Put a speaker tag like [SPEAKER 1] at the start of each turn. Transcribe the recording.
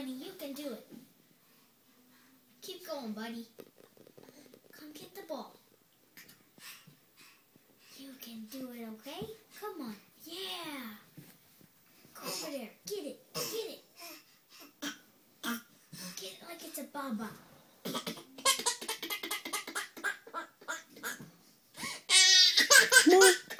[SPEAKER 1] Money, you can do it. Keep going, buddy. Come get the ball. You can do it, okay? Come on. Yeah. Go over there. Get it. Get it. Get it like it's a baba.
[SPEAKER 2] More.